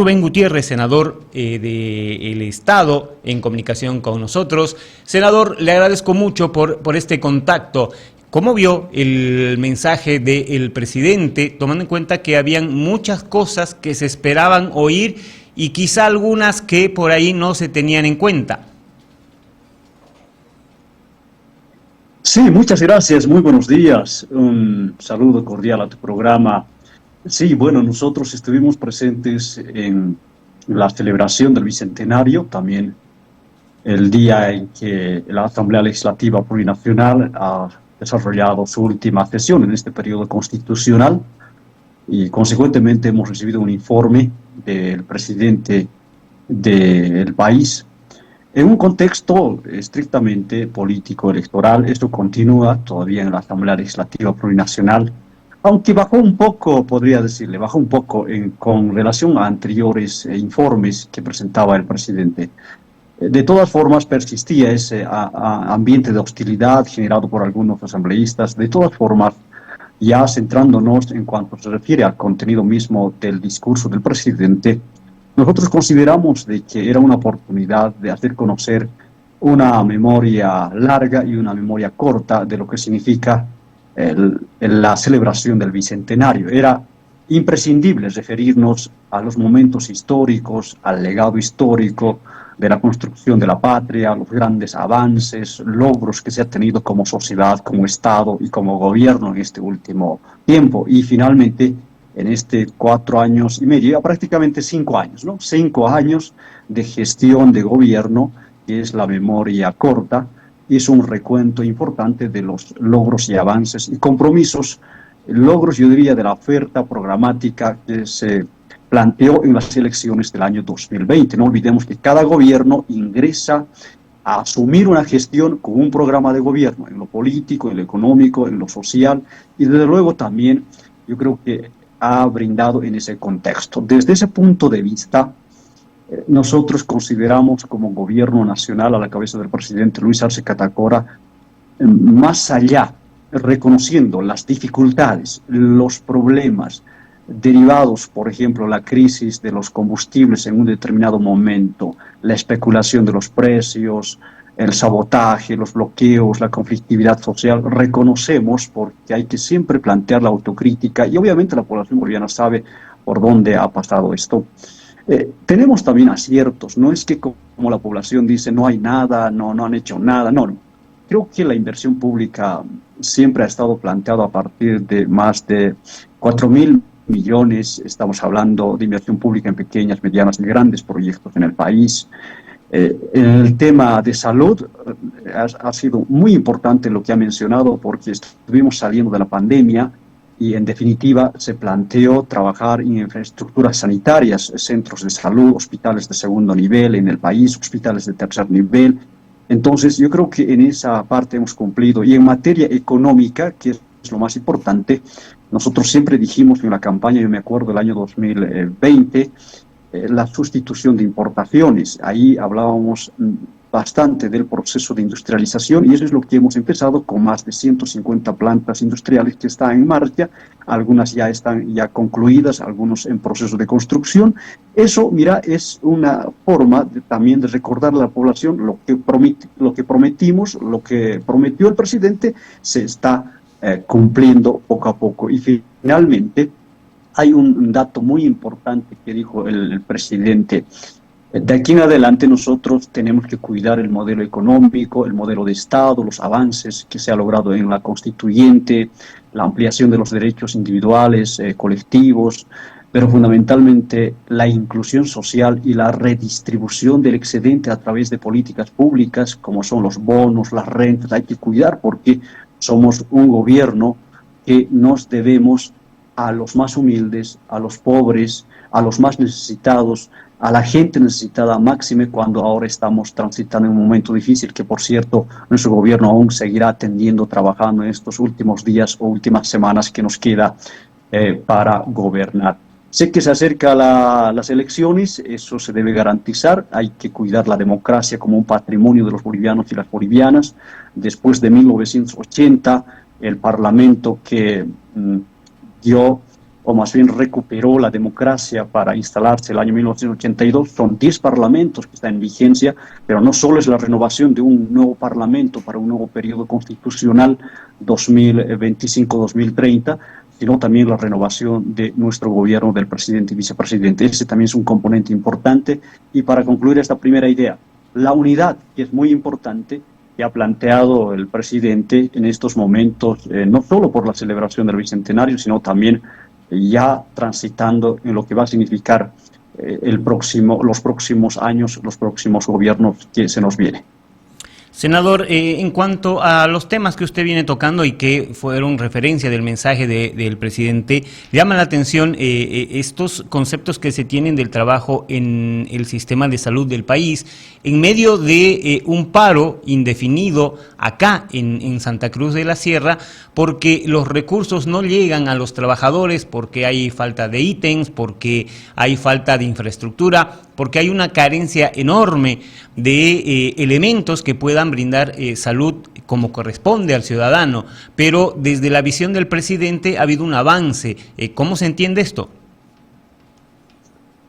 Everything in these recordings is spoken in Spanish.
Rubén Gutiérrez, senador del Estado, en comunicación con nosotros. Senador, le agradezco mucho por este contacto. ¿Cómo vio el mensaje del presidente, tomando en cuenta que habían muchas cosas que se esperaban oír y quizá algunas que por ahí no se tenían en cuenta? Sí, muchas gracias, muy buenos días. Un saludo cordial a tu programa. Sí, bueno, nosotros estuvimos presentes en la celebración del Bicentenario, también el día en que la Asamblea Legislativa Plurinacional ha desarrollado su última sesión en este periodo constitucional y consecuentemente hemos recibido un informe del presidente del país. En un contexto estrictamente político-electoral, esto continúa todavía en la Asamblea Legislativa Plurinacional, aunque bajó un poco, podría decirle, bajó un poco con relación a anteriores informes que presentaba el presidente. De todas formas, persistía ese ambiente de hostilidad generado por algunos asambleístas. De todas formas, ya centrándonos en cuanto se refiere al contenido mismo del discurso del presidente, nosotros consideramos de que era una oportunidad de hacer conocer una memoria larga y una memoria corta de lo que significa la celebración del Bicentenario. Era imprescindible referirnos a los momentos históricos, al legado histórico de la construcción de la patria, los grandes avances, logros que se ha tenido como sociedad, como Estado y como gobierno en este último tiempo. Y finalmente, en este 4 años y medio, prácticamente 5 años, ¿no? 5 años de gestión de gobierno, que es la memoria corta, es un recuento importante de los logros y avances y compromisos, logros, yo diría, de la oferta programática que se planteó en las elecciones del año 2020. No olvidemos que cada gobierno ingresa a asumir una gestión con un programa de gobierno, en lo político, en lo económico, en lo social, y desde luego también yo creo que ha brindado en ese contexto. Desde ese punto de vista, nosotros consideramos como gobierno nacional a la cabeza del presidente Luis Arce Catacora, más allá, reconociendo las dificultades, los problemas derivados, por ejemplo, la crisis de los combustibles en un determinado momento, la especulación de los precios, el sabotaje, los bloqueos, la conflictividad social, reconocemos porque hay que siempre plantear la autocrítica y obviamente la población boliviana sabe por dónde ha pasado esto. Tenemos también aciertos, no es que como la población dice no hay nada, no han hecho nada, no. Creo que la inversión pública siempre ha estado planteada a partir de más de 4.000 millones, estamos hablando de inversión pública en pequeñas, medianas y grandes proyectos en el país. El tema de salud ha sido muy importante lo que ha mencionado porque estuvimos saliendo de la pandemia y en definitiva se planteó trabajar en infraestructuras sanitarias, centros de salud, hospitales de segundo nivel en el país, hospitales de tercer nivel. Entonces yo creo que en esa parte hemos cumplido. Y en materia económica, que es lo más importante, nosotros siempre dijimos en la campaña, yo me acuerdo del año 2020, la sustitución de importaciones. Ahí hablábamos bastante del proceso de industrialización y eso es lo que hemos empezado con más de 150 plantas industriales que están en marcha, algunas ya están concluidas, algunos en proceso de construcción. Eso, mira, es una forma también de recordar a la población lo que prometimos, lo que prometió el presidente, se está cumpliendo poco a poco. Y finalmente, hay un dato muy importante que dijo el presidente. De aquí en adelante nosotros tenemos que cuidar el modelo económico, el modelo de Estado, los avances que se ha logrado en la constituyente, la ampliación de los derechos individuales, colectivos, pero fundamentalmente la inclusión social y la redistribución del excedente a través de políticas públicas como son los bonos, las rentas. Hay que cuidar porque somos un gobierno que nos debemos a los más humildes, a los pobres, a los más necesitados, a la gente necesitada, máxime cuando ahora estamos transitando en un momento difícil que, por cierto, nuestro gobierno aún seguirá atendiendo, trabajando en estos últimos días o últimas semanas que nos queda para gobernar. Sé que se acercan las elecciones, eso se debe garantizar, hay que cuidar la democracia como un patrimonio de los bolivianos y las bolivianas. Después de 1980, el Parlamento que dio o más bien recuperó la democracia para instalarse el año 1982. Son 10 parlamentos que están en vigencia, pero no solo es la renovación de un nuevo parlamento para un nuevo periodo constitucional 2025-2030, sino también la renovación de nuestro gobierno, del presidente y vicepresidente. Ese también es un componente importante. Y para concluir esta primera idea, la unidad, que es muy importante, que ha planteado el presidente en estos momentos, no solo por la celebración del Bicentenario, sino también ya transitando en lo que va a significar los próximos años, los próximos gobiernos que se nos vienen. Senador, en cuanto a los temas que usted viene tocando y que fueron referencia del mensaje del presidente, llama la atención estos conceptos que se tienen del trabajo en el sistema de salud del país, en medio de un paro indefinido acá en Santa Cruz de la Sierra, porque los recursos no llegan a los trabajadores, porque hay falta de ítems, porque hay falta de infraestructura, porque hay una carencia enorme de elementos que puedan brindar salud como corresponde al ciudadano, pero desde la visión del presidente ha habido un avance. ¿Cómo se entiende esto?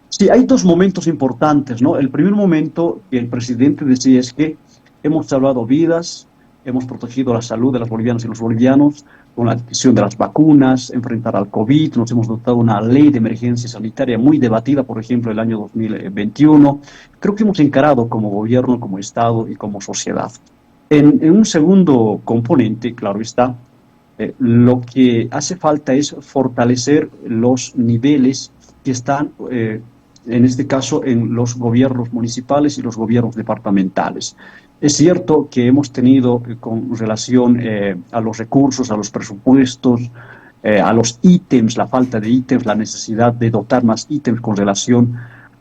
Sí, hay dos momentos importantes, ¿no? El primer momento que el presidente decía es que hemos salvado vidas, hemos protegido la salud de las bolivianas y los bolivianos con la adquisición de las vacunas, enfrentar al COVID, nos hemos dotado una ley de emergencia sanitaria muy debatida, por ejemplo, el año 2021. Creo que hemos encarado como gobierno, como Estado y como sociedad. En un segundo componente, claro está, lo que hace falta es fortalecer los niveles que están, en este caso, en los gobiernos municipales y los gobiernos departamentales. Es cierto que hemos tenido con relación a los recursos, a los presupuestos, a los ítems, la falta de ítems, la necesidad de dotar más ítems con relación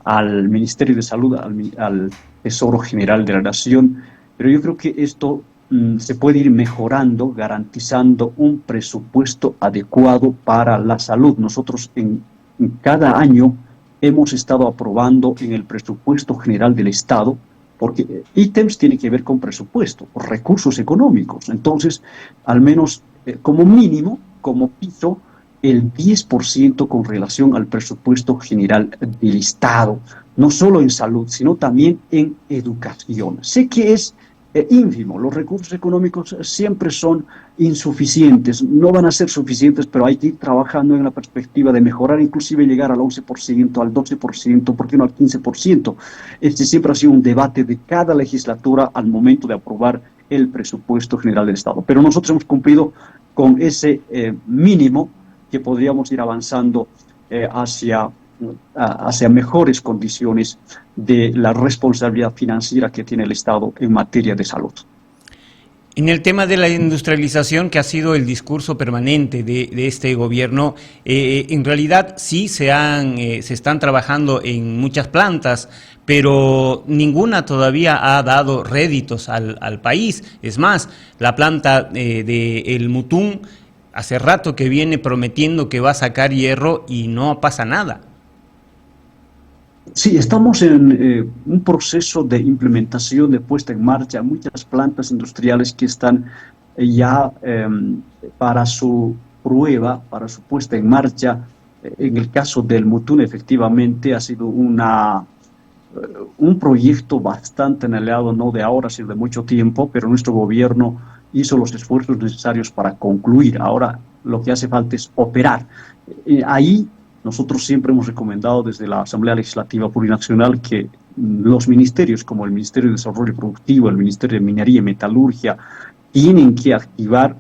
al Ministerio de Salud, al Tesoro General de la Nación, pero yo creo que esto se puede ir mejorando, garantizando un presupuesto adecuado para la salud. Nosotros en cada año hemos estado aprobando en el presupuesto general del Estado, porque ítems tiene que ver con presupuesto, con recursos económicos. Entonces, al menos como mínimo, como piso, el 10% con relación al presupuesto general del Estado, no solo en salud, sino también en educación. Sé que es ínfimo, los recursos económicos siempre son insuficientes, no van a ser suficientes, pero hay que ir trabajando en la perspectiva de mejorar, inclusive llegar al 11%, al 12%, ¿por qué no al 15%? Este siempre ha sido un debate de cada legislatura al momento de aprobar el presupuesto general del Estado. Pero nosotros hemos cumplido con ese mínimo que podríamos ir avanzando hacia mejores condiciones de la responsabilidad financiera que tiene el Estado en materia de salud. En el tema de la industrialización, que ha sido el discurso permanente de este gobierno, en realidad sí se están trabajando en muchas plantas, pero ninguna todavía ha dado réditos al país. Es más, la planta de El Mutún hace rato que viene prometiendo que va a sacar hierro y no pasa nada. Sí, estamos en un proceso de implementación, de puesta en marcha, muchas plantas industriales que están ya para su prueba, para su puesta en marcha. En el caso del Mutún, efectivamente, ha sido un proyecto bastante anhelado, no de ahora, sino de mucho tiempo, pero nuestro gobierno hizo los esfuerzos necesarios para concluir. Ahora lo que hace falta es operar. Ahí nosotros siempre hemos recomendado desde la Asamblea Legislativa Plurinacional que los ministerios, como el Ministerio de Desarrollo Productivo, el Ministerio de Minería y Metalurgia, tienen que activar,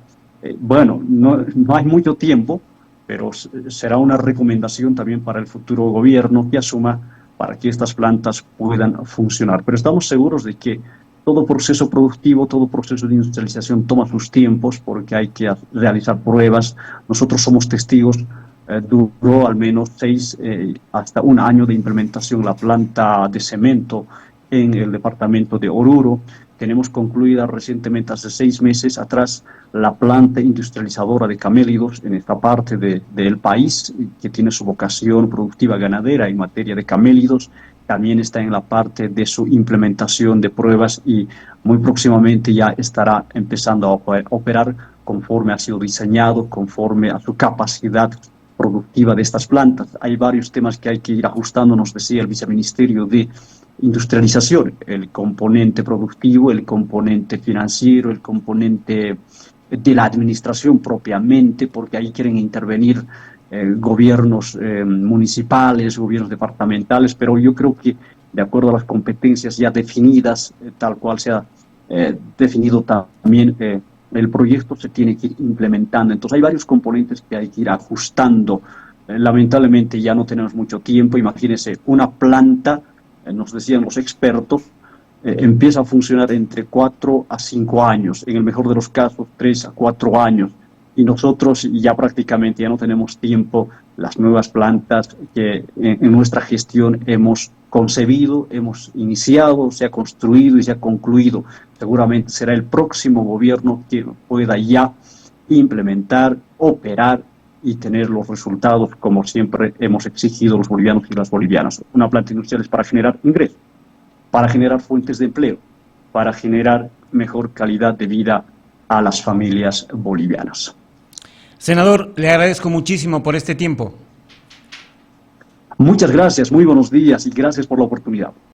no hay mucho tiempo, pero será una recomendación también para el futuro gobierno que asuma para que estas plantas puedan funcionar. Pero estamos seguros de que todo proceso productivo, todo proceso de industrialización toma sus tiempos porque hay que realizar pruebas. Nosotros somos testigos. Duró al menos 6 hasta un año de implementación la planta de cemento en el departamento de Oruro. Tenemos concluida recientemente, hace 6 meses atrás, la planta industrializadora de camélidos en esta parte del país, que tiene su vocación productiva ganadera en materia de camélidos. También está en la parte de su implementación de pruebas y muy próximamente ya estará empezando a operar conforme ha sido diseñado, conforme a su capacidad productiva de estas plantas. Hay varios temas que hay que ir ajustando, nos decía el viceministerio de Industrialización, el componente productivo, el componente financiero, el componente de la administración propiamente, porque ahí quieren intervenir gobiernos municipales, gobiernos departamentales, pero yo creo que de acuerdo a las competencias ya definidas, tal cual se ha definido también el proyecto, se tiene que ir implementando. Entonces hay varios componentes que hay que ir ajustando. Lamentablemente ya no tenemos mucho tiempo. Imagínense, una planta, nos decían los expertos, empieza a funcionar entre 4 a 5 años, en el mejor de los casos 3 a 4 años, y nosotros ya prácticamente ya no tenemos tiempo. Las nuevas plantas que en nuestra gestión hemos concebido, hemos iniciado, se ha construido y se ha concluido. Seguramente será el próximo gobierno que pueda ya implementar, operar y tener los resultados como siempre hemos exigido los bolivianos y las bolivianas. Una planta industrial es para generar ingresos, para generar fuentes de empleo, para generar mejor calidad de vida a las familias bolivianas. Senador, le agradezco muchísimo por este tiempo. Muchas gracias, muy buenos días y gracias por la oportunidad.